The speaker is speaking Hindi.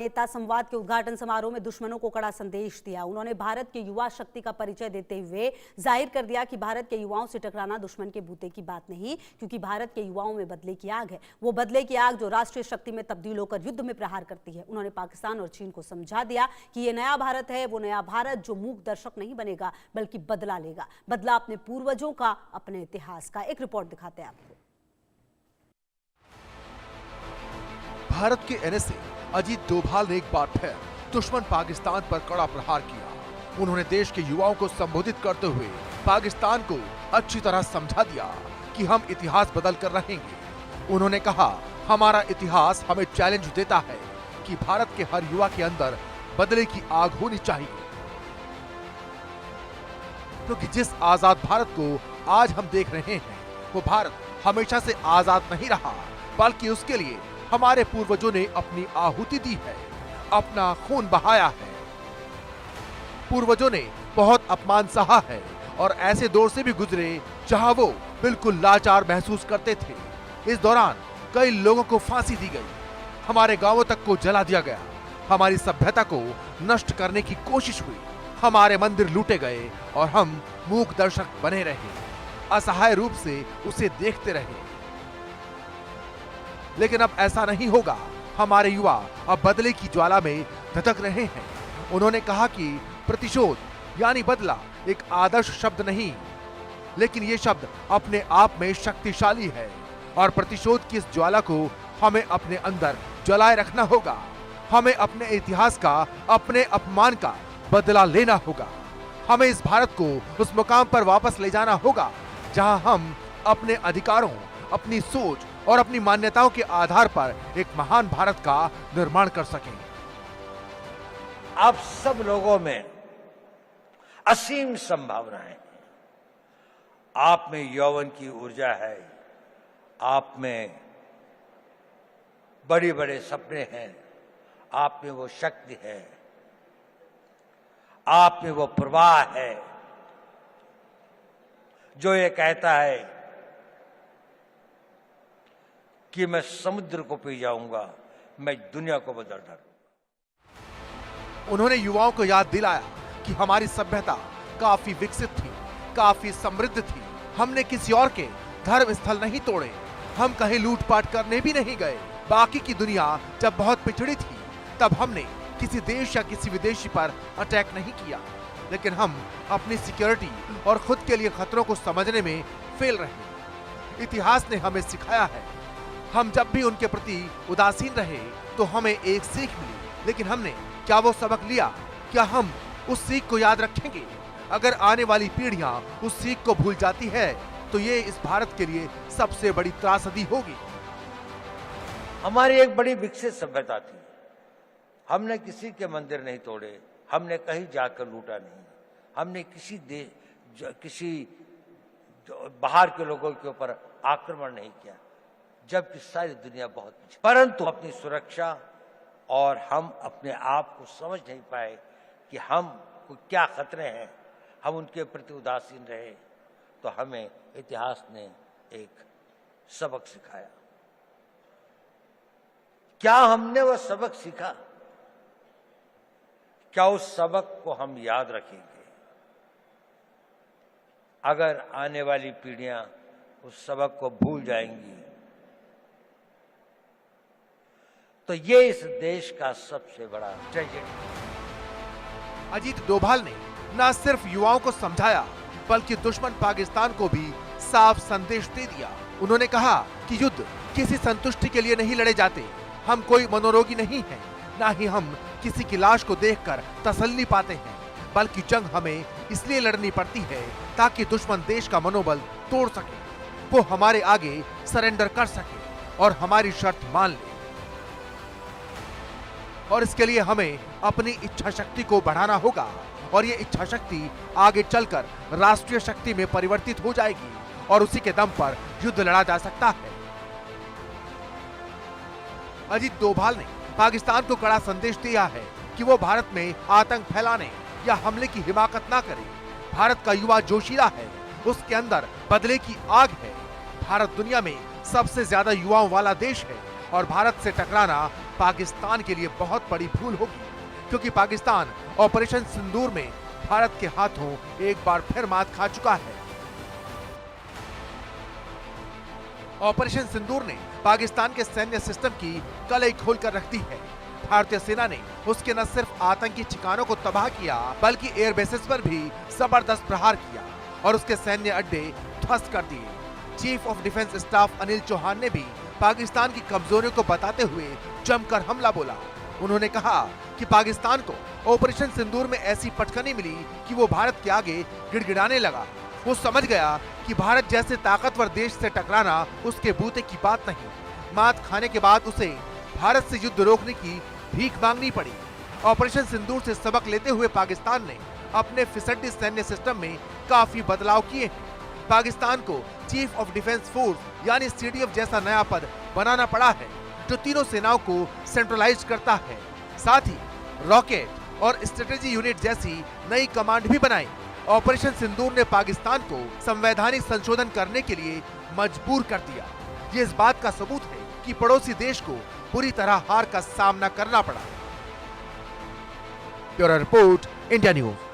नेता संवाद के उद्घाटन समारोह में दुश्मनों को कड़ा संदेश दिया। उन्होंने भारत की युवा शक्ति का परिचय देते हुए जाहिर कर दिया कि भारत के युवाओं से टकराना दुश्मन के बूते की बात नहीं, क्योंकि भारत के युवाओं में बदले की आग है। वो बदले की आग जो राष्ट्रीय शक्ति में तब्दील होकर युद्ध में प्रहार करती है। उन्होंने पाकिस्तान और चीन को समझा दिया कि ये नया भारत है, वो नया भारत जो मूक दर्शक नहीं बनेगा बल्कि बदला लेगा, बदला अपने पूर्वजों का, अपने इतिहास का। एक रिपोर्ट दिखाते हैं आपको। भारत के एनएसए अजीत डोभाल ने एक बार फिर दुश्मन पाकिस्तान पर कड़ा प्रहार किया। उन्होंने देश के युवाओं को संबोधित करते हुए पाकिस्तान को अच्छी तरह समझा दिया कि हम इतिहास बदल कर रहेंगे। उन्होंने कहा, हमारा इतिहास हमें चैलेंज देता है कि भारत के हर युवा के अंदर बदले की आग होनी चाहिए, क्योंकि जिस आजाद भारत को आज हम देख रहे हैं वो भारत हमेशा से आजाद नहीं रहा, बल्कि उसके लिए हमारे पूर्वजों ने अपनी आहुति दी है, अपना खून बहाया है। पूर्वजों ने बहुत अपमान सहा है और ऐसे दौर से भी गुजरे जहां वो बिल्कुल लाचार महसूस करते थे। इस दौरान कई लोगों को फांसी दी गई, हमारे गांवों तक को जला दिया गया, हमारी सभ्यता को नष्ट करने की कोशिश हुई, हमारे मंदिर लूटे गए और हम मूक दर्शक बने रहे, असहाय रूप से उसे देखते रहे। लेकिन अब ऐसा नहीं होगा। हमारे युवा अब बदले की ज्वाला में धधक रहे हैं। उन्होंने कहा कि प्रतिशोध यानी बदला एक आदर्श शब्द नहीं, लेकिन ये शब्द अपने आप में शक्तिशाली है और प्रतिशोध की इस ज्वाला को हमें अपने अंदर जलाए रखना होगा। हमें अपने इतिहास का, अपने अपमान का बदला लेना होगा। हमें इस भारत को उस मुकाम पर वापस ले जाना होगा जहां हम अपने अधिकारों, अपनी सोच और अपनी मान्यताओं के आधार पर एक महान भारत का निर्माण कर सकें। आप सब लोगों में असीम संभावनाएं हैं। आप में यौवन की ऊर्जा है, आप में बड़े बड़े सपने हैं, आप में वो शक्ति है, आप में वो प्रवाह है जो ये कहता है कि मैं समुद्र को पी जाऊंगा, मैं दुनिया को बदल डालूंगा। उन्होंने युवाओं को याद दिलाया कि हमारी सभ्यता काफी विकसित थी, काफी समृद्ध थी। हमने किसी और के धर्म स्थल नहीं तोड़े, हम कहीं लूटपाट करने भी नहीं गए। बाकी की दुनिया जब बहुत पिछड़ी थी तब हमने किसी देश या किसी विदेशी पर अटैक नहीं किया, लेकिन हम अपनी सिक्योरिटी और खुद के लिए खतरों को समझने में फेल रहे। इतिहास ने हमें सिखाया है, हम जब भी उनके प्रति उदासीन रहे तो हमें एक सीख मिली, लेकिन हमने क्या वो सबक लिया? क्या हम उस सीख को याद रखेंगे? अगर आने वाली पीढ़ियां उस सीख को भूल जाती है तो ये इस भारत के लिए सबसे बड़ी त्रासदी होगी। हमारी एक बड़ी विकसित सभ्यता थी, हमने किसी के मंदिर नहीं तोड़े, हमने कहीं जाकर लूटा नहीं, हमने किसी बाहर के लोगों के ऊपर आक्रमण नहीं किया, जबकि सारी दुनिया बहुत पीछे। परंतु अपनी सुरक्षा और हम अपने आप को समझ नहीं पाए कि हम को क्या खतरे हैं, हम उनके प्रति उदासीन रहे। तो हमें इतिहास ने एक सबक सिखाया। क्या हमने वह सबक सीखा? क्या उस सबक को हम याद रखेंगे? अगर आने वाली पीढ़ियां उस सबक को भूल जाएंगी तो ये इस देश का सबसे बड़ा ट्रेजेडी। अजीत डोभाल ने न सिर्फ युवाओं को समझाया बल्कि दुश्मन पाकिस्तान को भी साफ संदेश दे दिया। उन्होंने कहा कि युद्ध किसी संतुष्टि के लिए नहीं लड़े जाते। हम कोई मनोरोगी नहीं हैं, न ही हम किसी की लाश को देखकर तसल्ली पाते हैं, बल्कि जंग हमें इसलिए लड़नी पड़ती है ताकि दुश्मन देश का मनोबल तोड़ सके, वो हमारे आगे सरेंडर कर सके और हमारी शर्त मान ले। और इसके लिए हमें अपनी इच्छा शक्ति को बढ़ाना होगा और ये इच्छा शक्ति आगे चलकर राष्ट्रीय शक्ति में परिवर्तित हो जाएगी और उसी के दम पर युद्ध लड़ा जा सकता है। अजीत डोभाल ने पाकिस्तान को कड़ा संदेश दिया है कि वो भारत में आतंक फैलाने या हमले की हिमाकत ना करे। भारत का युवा जोशीला है, उसके अंदर बदले की आग है। भारत दुनिया में सबसे ज्यादा युवाओं वाला देश है और भारत से टकराना पाकिस्तान के लिए बहुत बड़ी भूल होगी, क्योंकि पाकिस्तान ऑपरेशन सिंदूर में भारत के हाथों एक बार फिर मात खा चुका है। ऑपरेशन सिंदूर ने पाकिस्तान के सैन्य सिस्टम की कलई खोल कर रख दी है। भारतीय सेना ने उसके न सिर्फ आतंकी ठिकानों को तबाह किया, बल्कि एयर बेसेस पर भी जबरदस्त प्रहार किया और उसके सैन्य अड्डे ध्वस्त कर दिए। Chief of defence staff Anil Chauhan ने भी पाकिस्तान की कमजोरियों को बताते हुए जमकर हमला बोला। उन्होंने कहा कि पाकिस्तान को ऑपरेशन सिंदूर में ऐसी पटखनी मिली कि वो भारत के आगे गिड़गिड़ाने लगा। वो समझ गया कि भारत जैसे ताकतवर देश से टकराना उसके बूते की बात नहीं। मात खाने के बाद उसे भारत से युद्ध रोकने की भीख मांगनी पड़ी। ऑपरेशन सिंदूर से सबक लेते हुए पाकिस्तान ने अपने फिसड्डी सैन्य सिस्टम में काफी बदलाव किए हैं। पाकिस्तान को चीफ ऑफ डिफेंस फोर्स यानी सीडीएफ जैसा नया पद बनाना पड़ा है, जो तीनों सेनाओं को सेंट्रलाइज करता है। साथ ही रॉकेट और स्ट्रेटेजी यूनिट जैसी नई कमांड भी बनाई। ऑपरेशन सिंदूर ने पाकिस्तान को संवैधानिक संशोधन करने के लिए मजबूर कर दिया। ये इस बात का सबूत है कि पड़ोसी देश को बुरी तरह हार का सामना करना पड़ा। Bureau report, India news.